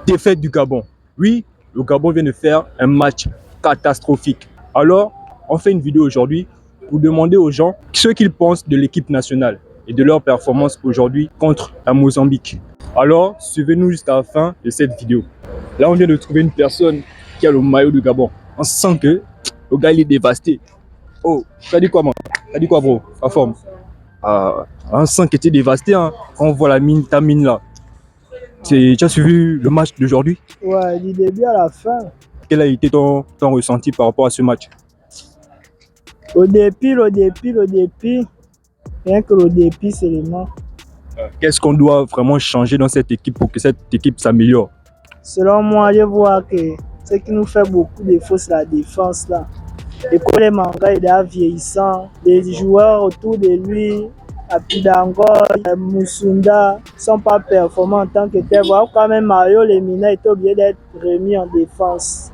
Défaite du Gabon. Oui, le Gabon vient de faire un match catastrophique. Alors, on fait une vidéo aujourd'hui pour demander aux gens ce qu'ils pensent de l'équipe nationale et de leur performance aujourd'hui contre la Mozambique. Alors, suivez-nous jusqu'à la fin de cette vidéo. Là, on vient de trouver une personne qui a le maillot du Gabon. On sent que le gars, il est dévasté. Oh, t'as dit quoi, man? T'as dit quoi, bro? La forme. On sent que tu es dévasté, hein, quand on voit la mine, ta mine là. Tu as suivi le match d'aujourd'hui? Ouais, du début à la fin. Quel a été ton ressenti par rapport à ce match? Le dépit. Rien que le dépit seulement. Qu'est-ce qu'on doit vraiment changer dans cette équipe pour que cette équipe s'améliore? Selon moi, je vois que ce qui nous fait beaucoup de défaut, c'est la défense là. Et quand les mangas est déjà vieillissant, les joueurs autour de lui, Apidango, Moussunda, ne sont pas performants en tant que tel. Voilà quand même Mario Lemina était obligé d'être remis en défense.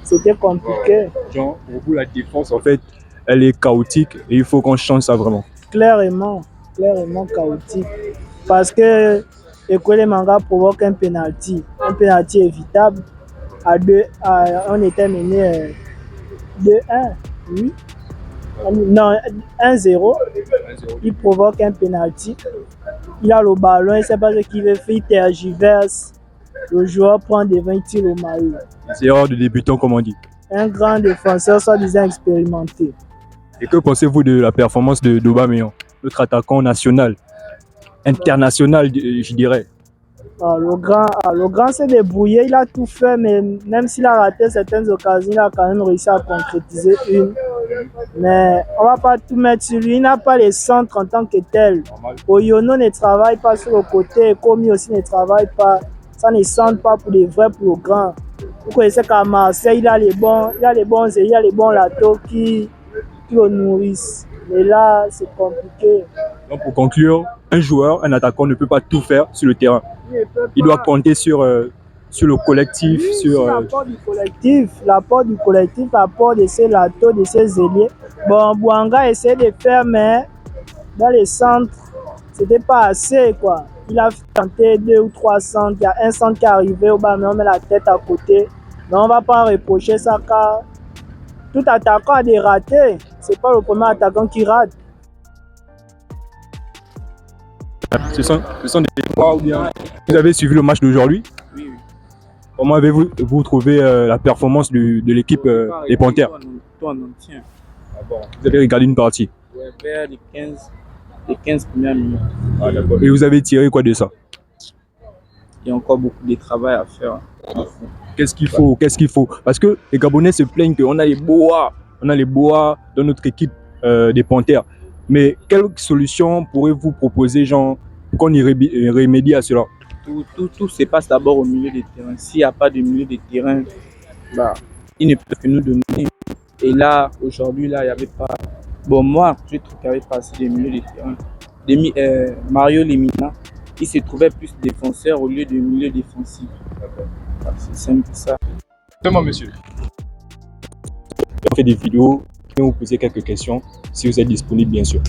C'était compliqué. Genre, pour vous, la défense, en fait, elle est chaotique et il faut qu'on change ça vraiment. Clairement chaotique. Parce que École Manga provoque un penalty évitable. On était mené 2-1, oui. Non, 1-0. Il provoque un penalty. Il a le ballon, il ne sait pas ce qu'il veut faire, il tergiverse. Le joueur prend devant, il tire au maillot. C'est erreur de débutant, comme on dit. Un grand défenseur, soi-disant expérimenté. Et que pensez-vous de la performance d'Aubameyang, notre attaquant national, international, je dirais? Le grand s'est débrouillé, il a tout fait, mais même s'il a raté certaines occasions, il a quand même réussi à concrétiser une. Mais on ne va pas tout mettre sur lui, il n'a pas les centres en tant que tel. Oyono ne travaille pas sur le côté, Komi aussi ne travaille pas. Ça ne centre pas pour les vrais, pour le grand. Vous connaissez qu'à Marseille, il a les bons latos qui le nourrissent. Mais là, c'est compliqué. Donc pour conclure, un joueur, un attaquant ne peut pas tout faire sur le terrain. Il doit compter sur le collectif. Oui, sur l'apport du collectif, l'apport de ses latos, de ses ailiers. Bon, Bouanga essaie de faire, mais dans les centres, c'était pas assez, quoi. Il a tenté 2 ou 3 centres, il y a un centre qui est arrivé au bas, mais on met la tête à côté. Mais on va pas reprocher ça, car tout attaquant a des ratés. C'est pas le premier attaquant qui rate. Ce sont des fois ou bien. Vous avez suivi le match d'aujourd'hui? Oui. Comment avez-vous trouvé la performance de l'équipe des Panthères? Tout en entier. Vous avez regardé une partie? Ouais, vers les 15 premières minutes. Ah, d'accord. Et vous avez tiré quoi de ça? Il y a encore beaucoup de travail à faire. Qu'est-ce qu'il faut? Parce que les Gabonais se plaignent qu'on a les bois dans notre équipe des Panthères. Mais quelle solution pourrez-vous proposer, genre, pour qu'on y remédie à cela? Tout se passe d'abord au milieu des terrains. S'il n'y a pas de milieu de terrain, bah, ils ne peuvent que nous donner. Et là, aujourd'hui, là, il n'y avait pas. Bon, moi, je trouve qu'il n'y avait pas assez de milieu de terrain. Mario Lemina, il se trouvait plus défenseur au lieu de milieu défensif. C'est simple ça. Vraiment, monsieur. On fait des vidéos, on va vous poser quelques questions, si vous êtes disponible, bien sûr.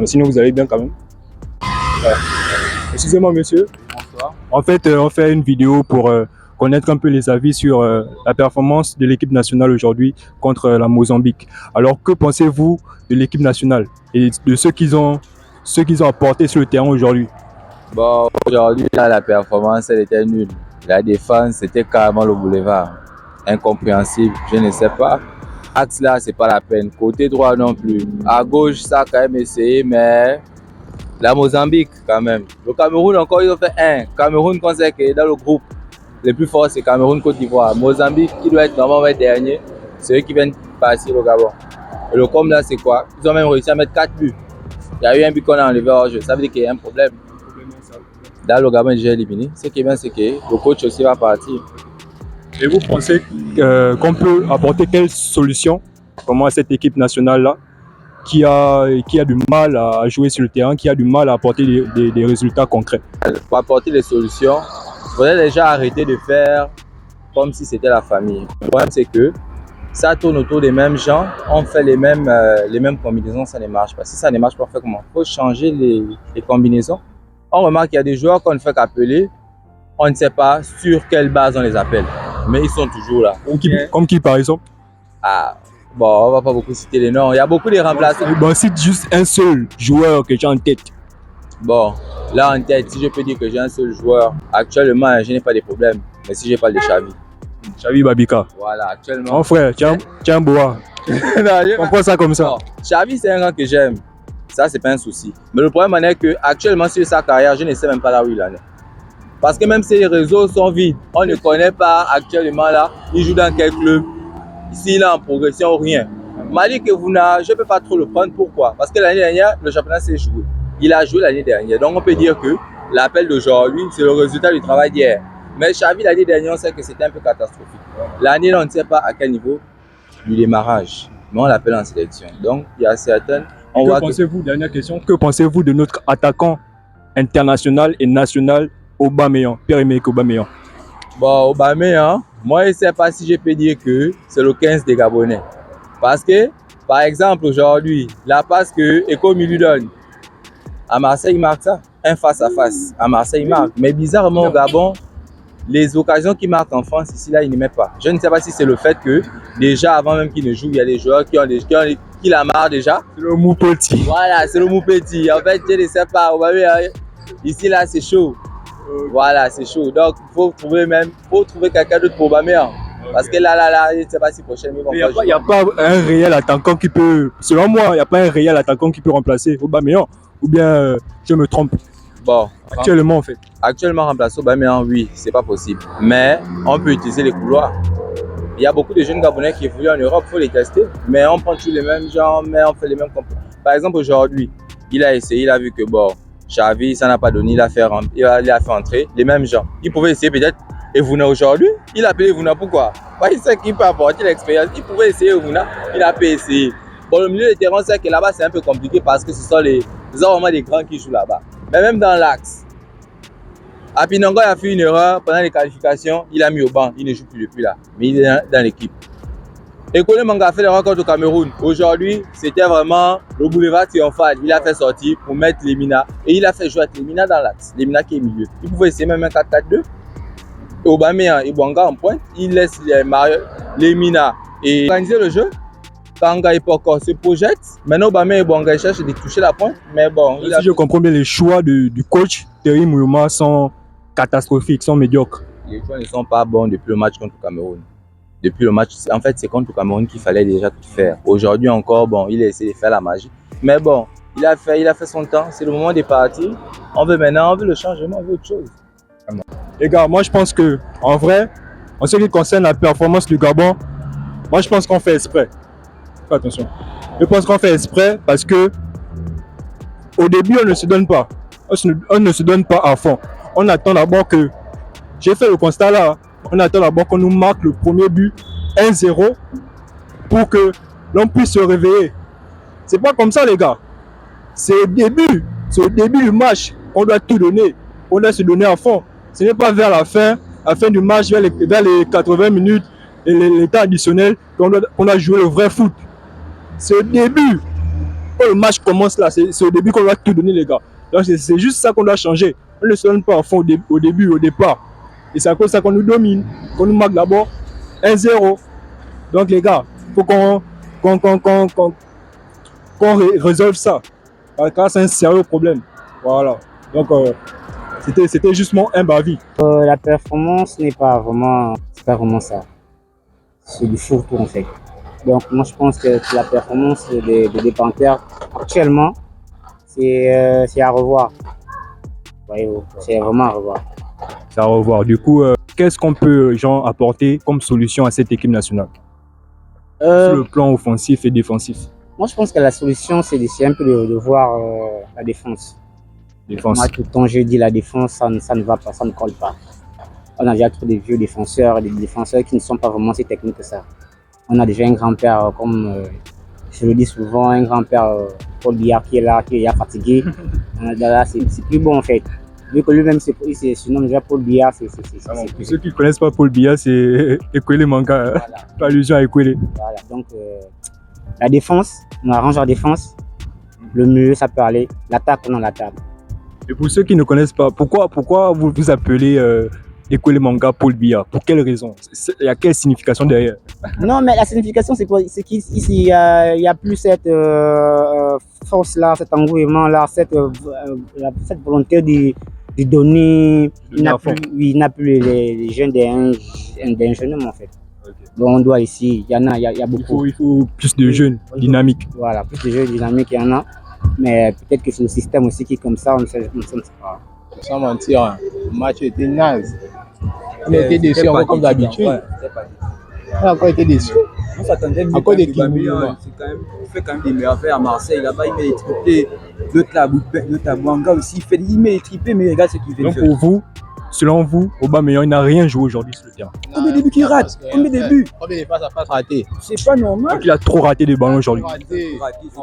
Sinon, vous allez bien quand même. Excusez-moi, monsieur. Bonsoir. En fait, on fait une vidéo pour connaître un peu les avis sur la performance de l'équipe nationale aujourd'hui contre la Mozambique. Alors, que pensez-vous de l'équipe nationale et de ceux qu'ils ont apporté sur le terrain aujourd'hui? Bon, aujourd'hui, là, la performance, elle était nulle. La défense, c'était carrément le boulevard. Incompréhensible, je ne sais pas. Axe là, c'est pas la peine. Côté droit non plus. À gauche, ça a quand même essayé, mais la Mozambique, quand même. Le Cameroun, encore, ils ont fait un. Cameroun, qu'on sait que dans le groupe, le plus fort, c'est Cameroun-Côte d'Ivoire. Mozambique, qui doit être normalement dernier, c'est eux qui viennent passer au Gabon. Et le com là, c'est quoi? Ils ont même réussi à mettre 4 buts. Il y a eu un but qu'on a enlevé hors jeu. Ça veut dire qu'il y a un problème. Dans le Gabon, j'ai éliminé. Ce qui est bien, c'est que le coach aussi va partir. Et vous pensez qu'on peut apporter quelle solution à cette équipe nationale-là qui a du mal à jouer sur le terrain, qui a du mal à apporter des résultats concrets? Pour apporter des solutions, il faudrait déjà arrêter de faire comme si c'était la famille. Le problème, c'est que ça tourne autour des mêmes gens, on fait les mêmes combinaisons, ça ne marche pas. Si ça ne marche pas, on fait comment? Il faut changer les combinaisons. On remarque qu'il y a des joueurs qu'on ne fait qu'appeler on ne sait pas sur quelle base on les appelle. Mais ils sont toujours là. Comme qui, par exemple? Ah, bon, on va pas beaucoup citer les noms. Il y a beaucoup de remplaçants. Bon, cite juste un seul joueur que tu as en tête. Bon, là en tête, si je peux dire que j'ai un seul joueur, actuellement, je n'ai pas de problème. Mais si je parle de Xavi. Xavi Babika. Voilà, actuellement. Mon frère, tu es un bois. Comprends ça comme ça. Bon, Xavi, c'est un gars que j'aime. Ça, c'est pas un souci. Mais le problème est que actuellement sur sa carrière, je ne sais même pas là où il en est. Parce que même si les réseaux sont vides, on ne connaît pas actuellement là, il joue dans quel club, s'il est en progression ou rien. Malik Evuna, je ne peux pas trop le prendre. Pourquoi? Parce que l'année dernière, le championnat s'est joué. Il a joué l'année dernière. Donc on peut dire que l'appel d'aujourd'hui, c'est le résultat du travail d'hier. Mais Xavi, l'année dernière, on sait que c'était un peu catastrophique. L'année, on ne sait pas à quel niveau du démarrage. Mais on l'appelle en sélection. Donc il y a certaines... Que pensez-vous, dernière question, que pensez-vous de notre attaquant international et national Aubameyang, Pierre-Emerick Aubameyang? Bon, Aubameyang, moi je ne sais pas si je peux dire que c'est le 15 des Gabonais. Parce que, par exemple, aujourd'hui, la passe que Eko lui donne, à Marseille, il marque ça. Un face-à-face. À Marseille, il marque. Mais bizarrement, au Gabon, les occasions qu'il marque en France, ici, là, il ne met pas. Je ne sais pas si c'est le fait que, déjà, avant même qu'il ne joue, il y a des joueurs qui la marquent déjà. C'est le mou petit. Voilà, c'est le mou petit. En fait, je ne sais pas. Ici, là, c'est chaud. Voilà, c'est chaud. Donc, il faut trouver quelqu'un d'autre pour Aubameyang. Parce que là, je ne sais pas si prochainement il n'y a pas un réel attaquant qui peut, selon moi, il n'y a pas un réel attaquant qui peut remplacer Aubameyang. Ou bien, je me trompe. Bon, actuellement, en fait. Actuellement, remplacer Aubameyang, oui, c'est pas possible. Mais on peut utiliser les couloirs. Il y a beaucoup de jeunes Gabonais qui évoluent en Europe, il faut les tester. Mais on prend tous les mêmes gens, mais on fait les mêmes comportements. Par exemple, aujourd'hui, il a essayé, il a vu que bon, Xavi, ça n'a pas donné, il a fait entrer les mêmes gens. Il pouvait essayer peut-être Evuna aujourd'hui. Il a appelé Evuna, pourquoi? Parce qu'il sait qu'il peut apporter l'expérience. Il pouvait essayer Evuna, il a pas essayé. Bon, le milieu de terrain, c'est que là-bas, c'est un peu compliqué parce que ce sont vraiment des grands qui jouent là-bas. Mais même dans l'axe, Apinongo a fait une erreur pendant les qualifications, il a mis au banc, il ne joue plus depuis là, mais il est dans l'équipe. Ekole Manga a fait l'erreur contre le Cameroun. Aujourd'hui, c'était vraiment le boulevard triomphal. Il a fait sortir pour mettre Lemina et il a fait jouer avec Lemina dans l'axe. Lemina qui est milieu. Il pouvait essayer même un 4-4-2. Et Aubameyang et Bouanga en pointe, il laisse Lemina et organiser le jeu. Kanga et Poko se projettent. Maintenant, Aubameyang et Bouanga cherchent de toucher la pointe. Mais bon, si je comprends bien, les choix du coach Thierry Mouyoma sont catastrophiques, sont médiocres. Les choix ne sont pas bons depuis le match contre le Cameroun. Depuis le match, en fait, c'est contre le Cameroun qu'il fallait déjà tout faire. Aujourd'hui encore, bon, il a essayé de faire la magie. Mais bon, il a fait son temps. C'est le moment de partir. On veut le changement, on veut autre chose. Les gars, moi je pense que, en vrai, en ce qui concerne la performance du Gabon, moi je pense qu'on fait exprès. Fais attention. Je pense qu'on fait exprès parce que au début, on ne se donne pas. On ne se donne pas à fond. On attend d'abord que, j'ai fait le constat là, on attend d'abord qu'on nous marque le premier but 1-0 pour que l'on puisse se réveiller. C'est pas comme ça les gars. C'est au début du match qu'on doit tout donner. On doit se donner à fond. Ce n'est pas vers la fin du match, vers les 80 minutes et les temps additionnels qu'on doit jouer le vrai foot. C'est au début. Quand le match commence là, c'est au début qu'on doit tout donner les gars. Donc c'est juste ça qu'on doit changer. On ne se donne pas à fond au début, au départ. Et c'est à cause de ça qu'on nous domine, qu'on nous marque d'abord 1-0. Donc les gars, il faut qu'on résolve ça. Car c'est un sérieux problème. Voilà. Donc c'était juste mon humble avis. La performance n'est pas vraiment, c'est pas vraiment ça. C'est du fourre-tout en fait. Donc moi je pense que la performance des Panthères actuellement, c'est à revoir. Voyez-vous, c'est vraiment à revoir. C'est à revoir. Du coup, qu'est-ce qu'on peut apporter comme solution à cette équipe nationale sur le plan offensif et défensif? Moi je pense que la solution c'est d'essayer un peu de voir la défense. Moi tout le temps je dis la défense, ça ne va pas, ça ne colle pas. On a déjà trop de vieux défenseurs, des défenseurs qui ne sont pas vraiment si techniques que ça. On a déjà un grand-père comme, je le dis souvent, un grand-père Paul Biya qui est là, qui est déjà fatigué. Là, c'est plus bon en fait. Vu que lui-même, il se surnomme déjà Paul Biya. Pour ceux qui ne connaissent pas Paul Biya, c'est Ekwele Manga, voilà. Allusion à Ekwele. Voilà, donc la défense, on arrange la défense. Le milieu, ça peut aller. L'attaque, on a la table. Et pour ceux qui ne connaissent pas, pourquoi vous appelez Écoulé Manga Paul Biya. Pour quelle raison? Il y a quelle signification derrière? Non, mais la signification, c'est quoi? C'est qu'ici, il y a plus cette force-là, cet engouement-là, cette volonté de donner. Il n'a plus les jeunes d'un jeune homme, en fait. Okay. Donc, on doit ici, il y a beaucoup. Il faut plus de jeunes dynamiques. Voilà, plus de jeunes dynamiques, il y en a. Mais peut-être que c'est le système aussi qui est comme ça, on ne sait pas. Sans mentir, hein, le match était naze. On était déçus encore comme d'habitude. On a encore été déçus. On s'attendait mieux. Encore des il fait quand même des merveilles à Marseille. Là-bas, il met les triplés. L'autre à Bouanga aussi. Il met les triplés, mais regarde ce qu'il fait. Donc pour vous, selon vous, Aubameyang n'a rien joué aujourd'hui sur le terrain. Combien de buts qu'il rate? Combien de buts? Combien de passes à face raté? C'est pas normal. Donc il a trop raté des ballons aujourd'hui.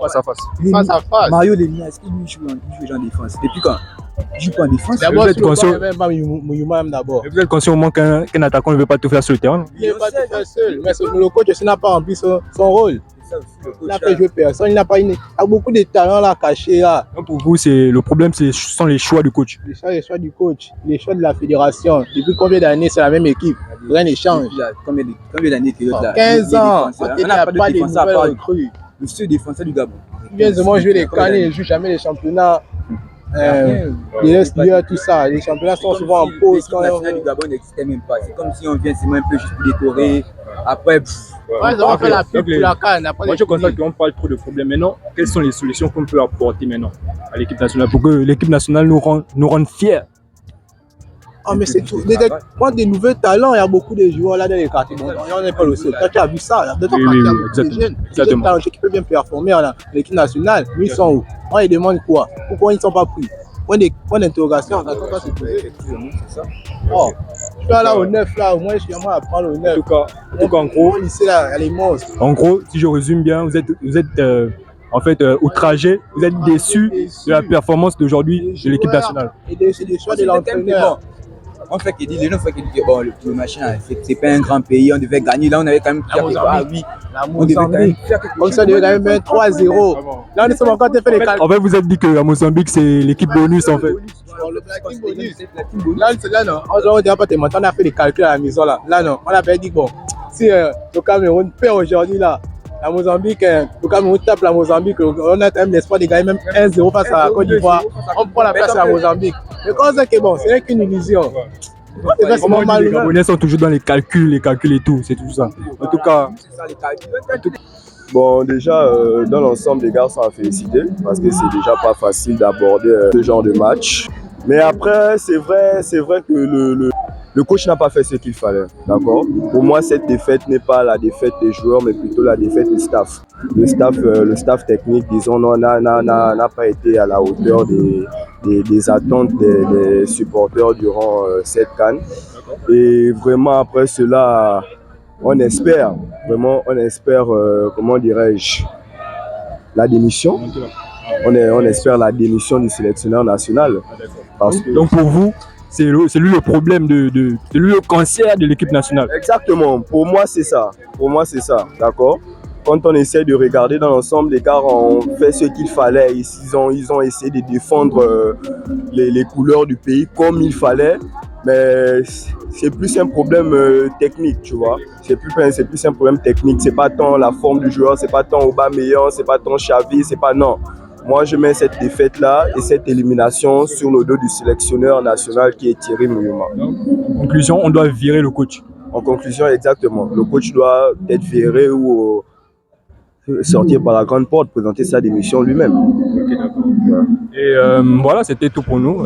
Face à face. Face à face. Mario Lemina, est-ce qu'il joue en défense? Depuis quand? Il joue pas en défense. D'abord, vous êtes conscient au moment qu'un attaquant ne veut pas tout faire sur le terrain. Il ne veut pas tout faire seul. Mais le coach aussi n'a pas rempli son rôle. Il n'a fait jouer personne. Il a beaucoup de talents là cachés là. Donc pour vous, le problème, ce sont les choix du coach. Les choix du coach, les choix de la fédération. Depuis combien d'années c'est la même équipe? Rien ne change. Combien d'années que l'autre là? 15 ans. On n'a pas de nouvelles recrues. Le seul défenseur du Gabon. Il vient de jouer les cannes, il ne joue jamais les championnats. Les extérieurs, tout ça. Les championnats sont souvent en pause. L'équipe nationale du Gabon n'existait même pas. C'est comme si on vient seulement un peu juste pour décorer. Après, ils ont fait la pub pour la canne. Moi, je constate qu'on parle trop de problèmes. Maintenant, quelles sont les solutions qu'on peut apporter maintenant à l'équipe nationale pour que l'équipe nationale nous rende fiers? Ah, mais c'est tout. Des nouveaux talents, il y a beaucoup de joueurs là dans les quartiers. Bon, on n'est pas le seul. Toi, tu as vu ça. Dans ton quartier, il y a beaucoup de jeunes. Des jeunes talents qui peuvent bien performer à l'équipe nationale. Mais ils sont où? On les demande quoi? Pourquoi ils ne sont pas pris? Point d'interrogation. Oh, je suis là au 9, là, au moins je suis à prendre au 9. En tout cas, en gros, lycée, là, il y a les monstres. En gros, si je résume bien, vous êtes en fait outragé, vous êtes déçu de la performance d'aujourd'hui de l'équipe nationale. Et c'est des choix de l'entraîneur. On fait qu'il dit, les gens font qu'il dit que bon, le machin, c'est pas un grand pays, on devait gagner. Là, on avait quand même fait on devait quand même faire quelque chose. Comme ça, on devait quand même mettre 3-0. Là, on est encore fait les calculs. En fait, vous êtes dit que à Mozambique, c'est l'équipe bonus en fait. Là, non, on ne dirait pas tellement. On a fait les calculs à la maison là. Là, non, on avait dit bon, si le Cameroun perd aujourd'hui là, la Mozambique, le Cameroun tape la Mozambique, on a quand même l'espoir de gagner même 1-0 face à la Côte d'Ivoire. On prend la place à la Mozambique. Mais quand on sait que bon, ce n'est qu'une illusion. Les Gabonais sont toujours dans les calculs et tout, c'est tout ça. En tout cas, bon, déjà, dans l'ensemble, les gars sont à féliciter parce que c'est déjà pas facile d'aborder ce genre de match. Mais après, c'est vrai que le coach n'a pas fait ce qu'il fallait, d'accord? Pour moi, cette défaite n'est pas la défaite des joueurs, mais plutôt la défaite du staff. Le staff technique, disons, n'a pas été à la hauteur des attentes des supporters durant cette CAN. Et vraiment, après cela, on espère, comment dirais-je, la démission. On espère la démission du sélectionneur national. Donc pour vous, c'est lui le problème, c'est lui le cancer de l'équipe nationale. Exactement, pour moi c'est ça, d'accord. Quand on essaie de regarder dans l'ensemble, les gars ont fait ce qu'il fallait. Ils ont essayé de défendre les couleurs du pays comme il fallait. Mais c'est plus un problème technique, tu vois. C'est plus un problème technique. C'est pas tant la forme du joueur, c'est pas tant Aubameyang, c'est pas tant Xavi, c'est pas non. Moi, je mets cette défaite-là et cette élimination sur le dos du sélectionneur national qui est Thierry Mouyuma. En conclusion, on doit virer le coach. En conclusion, exactement. Le coach doit être viré ou sortir par la grande porte, présenter sa démission lui-même. Ok, d'accord. Et voilà, c'était tout pour nous.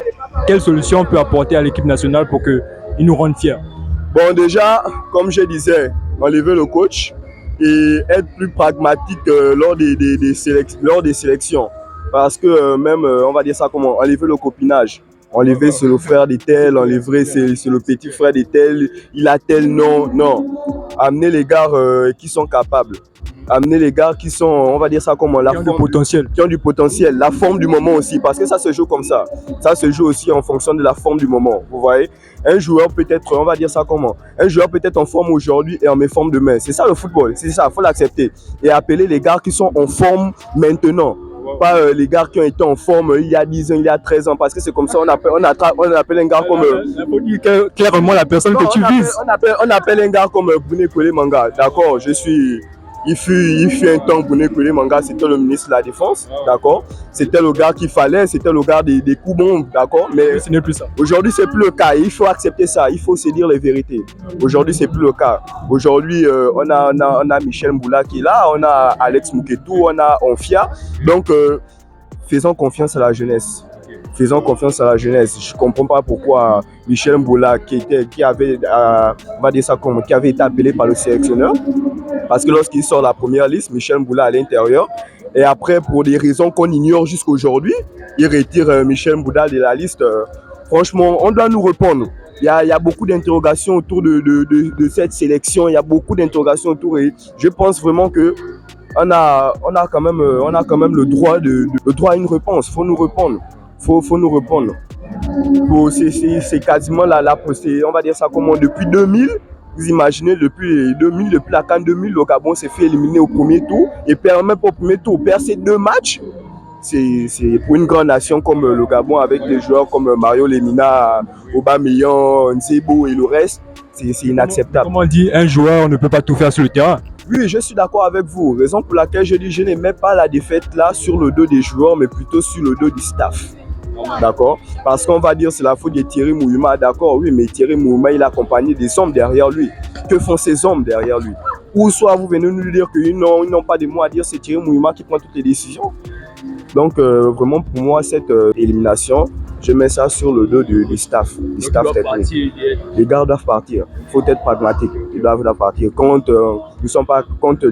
Quelle solution on peut apporter à l'équipe nationale pour qu'ils nous rendent fiers? Bon, déjà, comme je disais, enlever le coach et être plus pragmatique lors des sélections. Parce que même, on va dire ça comment, enlever le copinage. Enlever c'est le frère de tel, enlever c'est le petit frère de tel, il a tel nom. Non. Amener les gars qui sont capables. Amener les gars qui sont, on va dire ça comment, qui ont du potentiel, la forme du moment aussi, parce que ça se joue comme ça. Ça se joue aussi en fonction de la forme du moment, vous voyez. Un joueur peut être, on va dire ça comment, un joueur peut être en forme aujourd'hui et en méforme demain. C'est ça le football, c'est ça, il faut l'accepter. Et appeler les gars qui sont en forme maintenant. pas les gars qui ont été en forme il y a 10 ans, il y a 13 ans, parce que c'est comme ça on appelle un gars comme... Il faut dire clairement la personne que tu vises. On appelle un gars comme Bouné Koulé Manga, d'accord, il fut un temps Bouné Koulé Manga, c'était le ministre de la Défense, d'accord, c'était le gars qu'il fallait, c'était le gars des coups bons, d'accord, mais ce n'est plus ça. Aujourd'hui c'est plus le cas, il faut accepter ça, il faut se dire les vérités. Aujourd'hui c'est plus le cas. Aujourd'hui on a Michel Mboula qui est là, on a Alex Mouketou, on a Onfia, donc faisons confiance à la jeunesse. Faisons confiance à la jeunesse. Je ne comprends pas pourquoi Michel Mboula, qui avait été appelé par le sélectionneur, parce que lorsqu'il sort la première liste, Michel Mboula à l'intérieur, et après, pour des raisons qu'on ignore jusqu'à aujourd'hui, il retire Michel Mboula de la liste. Franchement, on doit nous répondre. Il y a beaucoup d'interrogations autour de cette sélection, il y a beaucoup d'interrogations autour, et je pense vraiment que on a quand même le droit à une réponse. Faut nous répondre. Faut nous répondre. C'est quasiment on va dire ça comment, depuis 2000, vous imaginez, depuis la CAN 2000, le Gabon s'est fait éliminer au premier tour, et même pas au premier tour, perd ces 2 matchs. C'est pour une grande nation comme le Gabon, avec des joueurs comme Mario Lemina, Aubameyang, Nzebo et le reste, c'est inacceptable. Comme on dit, un joueur ne peut pas tout faire sur le terrain. Oui, je suis d'accord avec vous. Raison pour laquelle je dis je n'aimais pas la défaite là sur le dos des joueurs, mais plutôt sur le dos du staff. D'accord? Parce qu'on va dire c'est la faute de Thierry Mouyouma, d'accord, oui, mais Thierry Mouyouma, il a accompagné des hommes derrière lui. Que font ces hommes derrière lui? Ou soit vous venez nous dire qu'ils n'ont pas de mots à dire, c'est Thierry Mouyouma qui prend toutes les décisions. Donc vraiment pour moi cette élimination, je mets ça sur le dos du staff technique. Les gars doivent partir. Il faut être pragmatique. Ils doivent partir. Quand tu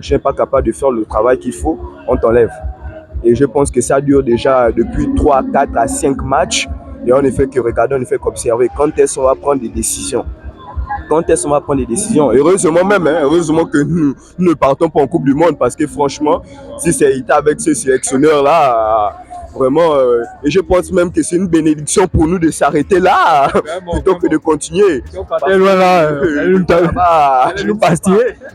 n'es pas capable de faire le travail qu'il faut, on t'enlève. Et je pense que ça dure déjà depuis 3, 4 à 5 matchs. Et on ne fait que regarder, on ne fait qu'observer. Quand est-ce qu'on va prendre des décisions? Heureusement même, heureusement que nous ne partons pas en Coupe du Monde, parce que franchement, si c'est été avec ce sélectionneur-là, vraiment, et je pense même que c'est une bénédiction pour nous de s'arrêter là, plutôt que de continuer.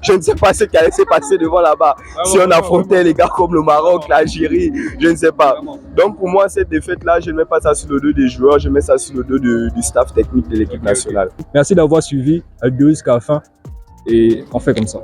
Je ne sais pas ce qui allait se passer devant là-bas. Si on affrontait les gars comme le Maroc, l'Algérie, je ne sais pas. Donc pour moi, cette défaite-là, je ne mets pas ça sur le dos des joueurs, je mets ça sur le dos du staff technique de l'équipe nationale. Merci d'avoir suivi jusqu'à la fin, et on fait comme ça.